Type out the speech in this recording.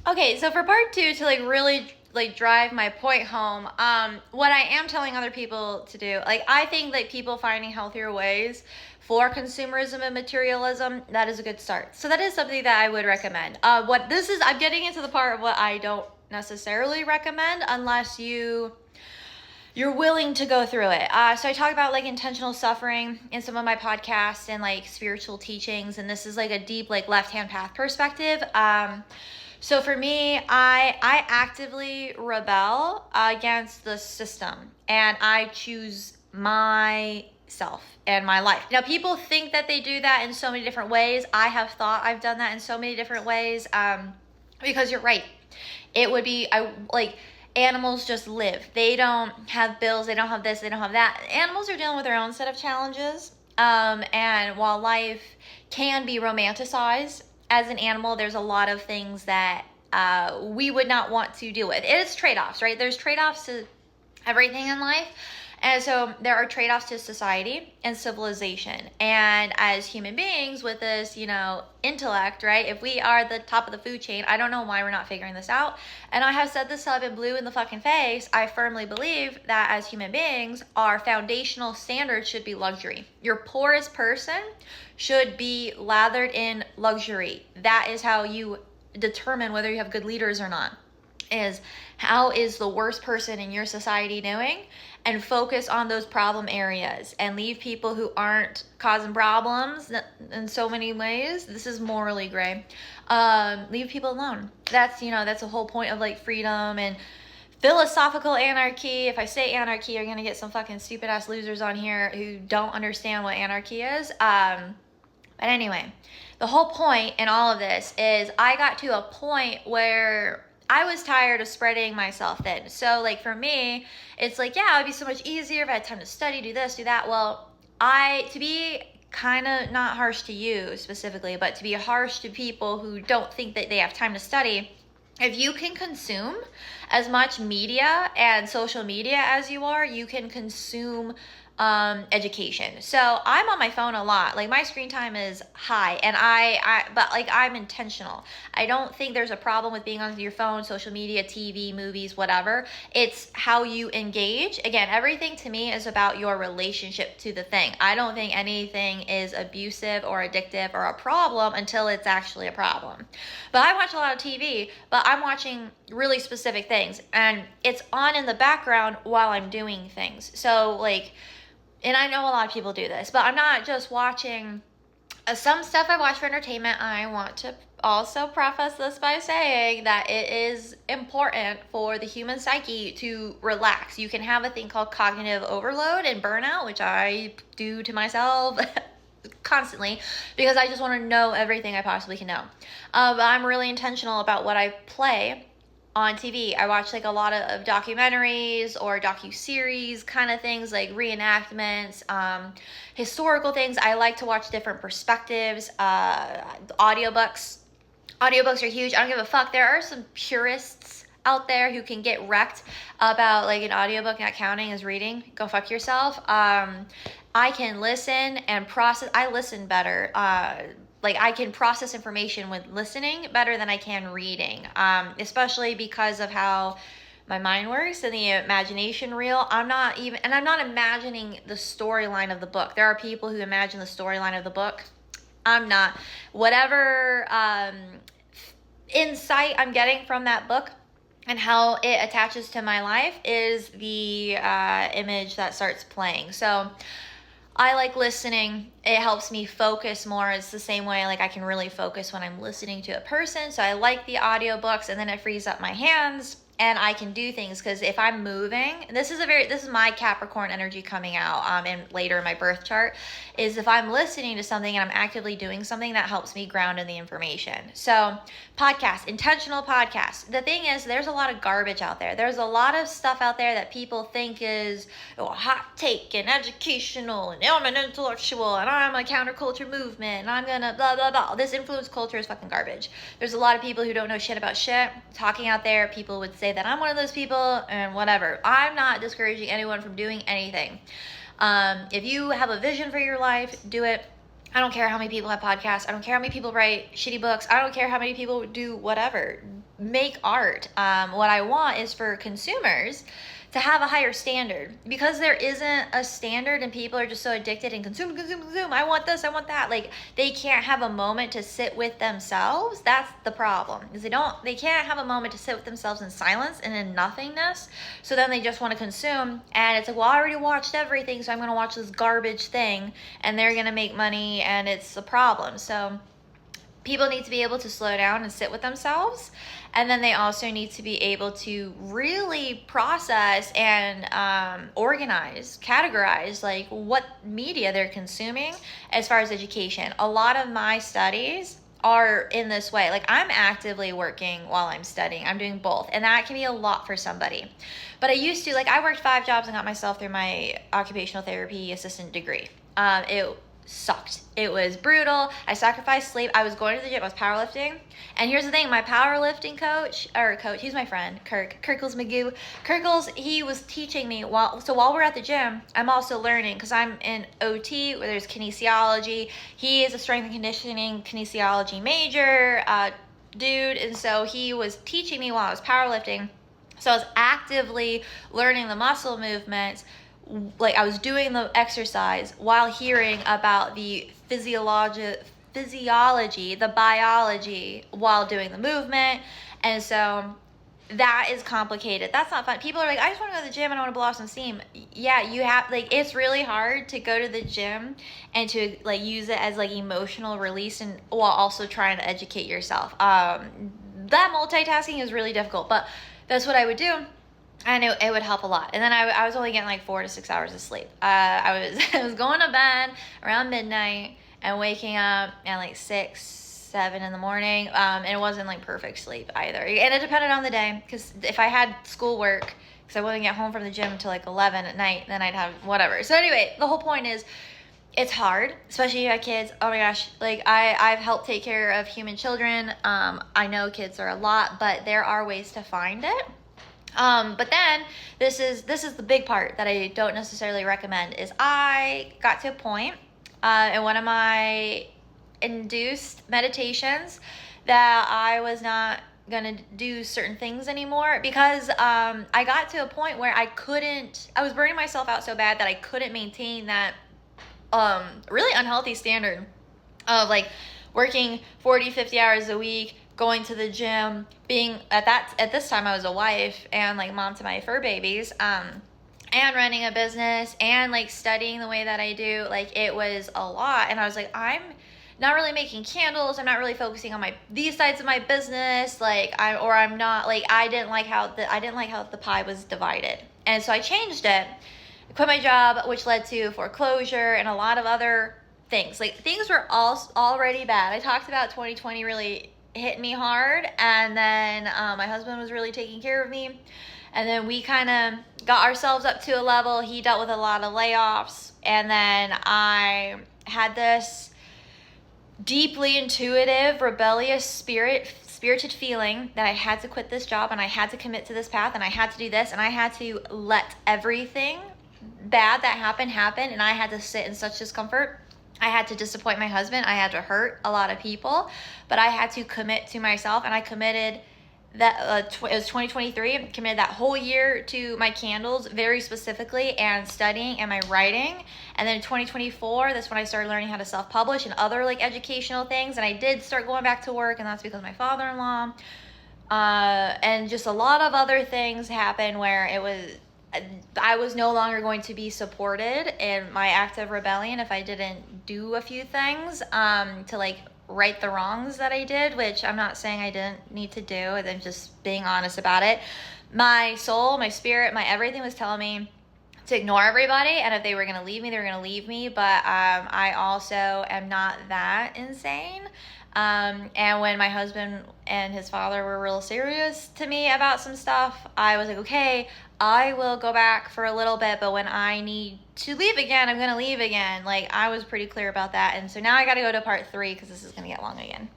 Okay, so for part two, to like really like drive my point home, what I am telling other people to do, like I think like people finding healthier ways for consumerism and materialism, that is a good start. So that is something that I would recommend. What this is, I'm getting into the part of what I don't necessarily recommend unless you're willing to go through it. So I talk about like intentional suffering in some of my podcasts and like spiritual teachings, and this is like a deep like left-hand path perspective. So for me, I actively rebel against the system, and I choose myself and my life. Now, people think that they do that in so many different ways. I have thought I've done that in so many different ways, because you're right. It would be animals just live. They don't have bills. They don't have this. They don't have that. Animals are dealing with their own set of challenges. And while life can be romanticized as an animal, there's a lot of things that we would not want to deal with. It's trade-offs, right? There's trade-offs to everything in life. And so there are trade-offs to society and civilization. And as human beings with this, intellect, right? If we are the top of the food chain, I don't know why we're not figuring this out. And I have said this till I've been blue in the fucking face. I firmly believe that as human beings, our foundational standards should be luxury. Your poorest person should be lathered in luxury. That is how you determine whether you have good leaders or not. Is how is the worst person in your society doing, and focus on those problem areas and leave people who aren't causing problems in so many ways. This is morally gray. Leave people alone. That's the whole point of like freedom and philosophical anarchy. If I say anarchy, you're gonna get some fucking stupid ass losers on here who don't understand what anarchy is. But anyway, the whole point in all of this is I got to a point where I was tired of spreading myself thin. So like for me, it's like, yeah, it would be so much easier if I had time to study, do this, do that. Well, to be kind of not harsh to you specifically, but to be harsh to people who don't think that they have time to study, if you can consume as much media and social media as you can consume education. So I'm on my phone a lot. Like my screen time is high, and but like I'm intentional. I don't think there's a problem with being on your phone, social media, TV, movies, whatever. It's how you engage. Again, everything to me is about your relationship to the thing. I don't think anything is abusive or addictive or a problem until it's actually a problem. But I watch a lot of TV, but I'm watching really specific things, and it's on in the background while I'm doing things. So like, and I know a lot of people do this, but I'm not just watching some stuff I watch for entertainment. I want to also preface this by saying that it is important for the human psyche to relax. You can have a thing called cognitive overload and burnout, which I do to myself constantly because I just want to know everything I possibly can know. But I'm really intentional about what I play on TV. I watch like a lot of documentaries or docu-series kind of things, like reenactments, historical things. I like to watch different perspectives, audiobooks. Audiobooks are huge. I don't give a fuck. There are some purists out there who can get wrecked about like an audiobook not counting as reading. Go fuck yourself. I can listen and process. I listen better. Like I can process information with listening better than I can reading, especially because of how my mind works and the imagination reel. I'm not imagining the storyline of the book. There are people who imagine the storyline of the book. I'm not. Whatever insight I'm getting from that book and how it attaches to my life is the image that starts playing. So I like listening. It helps me focus more. It's the same way like I can really focus when I'm listening to a person. So I like the audiobooks, and then it frees up my hands and I can do things, because if I'm moving, this is my Capricorn energy coming out and later in my birth chart, is if I'm listening to something and I'm actively doing something, that helps me ground in the information. So podcasts, intentional podcasts. The thing is, there's a lot of garbage out there. There's a lot of stuff out there that people think is a hot take and educational, and I'm an intellectual and I'm a counterculture movement and I'm gonna blah blah blah. This influence culture is fucking garbage. There's a lot of people who don't know shit about shit talking out there. People would say that I'm one of those people and whatever. I'm not discouraging anyone from doing anything. If you have a vision for your life, do it. I don't care how many people have podcasts. I don't care how many people write shitty books. I don't care how many people do whatever. Make art. What I want is for consumers to have a higher standard, because there isn't a standard and people are just so addicted and consume. I want this, I want that. Like, they can't have a moment to sit with themselves. That's the problem, is they can't have a moment to sit with themselves in silence and in nothingness. So then they just want to consume, and it's like, well, I already watched everything, so I'm going to watch this garbage thing, and they're going to make money, and it's a problem. So people need to be able to slow down and sit with themselves. And then they also need to be able to really process and organize, categorize, like, what media they're consuming as far as education. A lot of my studies are in this way. Like, I'm actively working while I'm studying. I'm doing both. And that can be a lot for somebody. But I used to, like, I worked 5 jobs and got myself through my occupational therapy assistant degree. It sucked. It was brutal. I sacrificed sleep. I was going to the gym. I was powerlifting. And here's the thing, my powerlifting coach, he's my friend, Kirkles Magoo. Kirkles, he was teaching me while we're at the gym, I'm also learning, because I'm in OT where there's kinesiology. He is a strength and conditioning kinesiology major dude. And so he was teaching me while I was powerlifting. So I was actively learning the muscle movements. Like, I was doing the exercise while hearing about the physiology, the biology, while doing the movement. And so that is complicated. That's not fun. People are like, I just want to go to the gym and I want to blow off some steam. Yeah, you have, like, it's really hard to go to the gym and to, like, use it as, like, emotional release, and while also trying to educate yourself. That multitasking is really difficult, but that's what I would do. And it would help a lot. And then I was only getting like 4 to 6 hours of sleep. I was going to bed around midnight and waking up at like 6, 7 in the morning. And it wasn't like perfect sleep either. And it depended on the day, because if I had schoolwork, because I wouldn't get home from the gym until like 11 at night, then I'd have whatever. So anyway, the whole point is, it's hard, especially if you have kids. Oh my gosh, like, I've helped take care of human children. I know kids are a lot, but there are ways to find it. But then this is the big part that I don't necessarily recommend, is I got to a point in one of my induced meditations that I was not gonna do certain things anymore, because I got to a point where I was burning myself out so bad that I couldn't maintain that really unhealthy standard of, like, working 40, 50 hours a week, going to the gym, being at this time I was a wife and, like, mom to my fur babies, and running a business and, like, studying the way that I do. Like, it was a lot. And I was like, I'm not really making candles. I'm not really focusing on these sides of my business. Like, I'm not, like, I didn't like how the pie was divided. And so I changed it. I quit my job, which led to foreclosure and a lot of other things. Like, things were already bad. I talked about 2020 really hit me hard, and then my husband was really taking care of me, and then we kind of got ourselves up to a level. He dealt with a lot of layoffs, and then I had this deeply intuitive, rebellious spirited feeling that I had to quit this job, and I had to commit to this path, and I had to do this, and I had to let everything bad that happened happen, and I had to sit in such discomfort. I had to disappoint my husband. I had to hurt a lot of people, but I had to commit to myself, and I committed that it was 2023. I committed that whole year to my candles very specifically, and studying and my writing. And then in 2024, that's when I started learning how to self-publish and other, like, educational things. And I did start going back to work, and that's because of my father-in-law. And just a lot of other things happened where I was no longer going to be supported in my act of rebellion if I didn't do a few things to, like, right the wrongs that I did, which I'm not saying I didn't need to do, and I'm just being honest about it. My soul, my spirit, my everything was telling me to ignore everybody, and if they were going to leave me, they were going to leave me. But I also am not that insane. And when my husband and his father were real serious to me about some stuff, I was like, okay, I will go back for a little bit, but when I need to leave again, I'm going to leave again. Like, I was pretty clear about that. And so now I got to go to part 3, because this is going to get long again.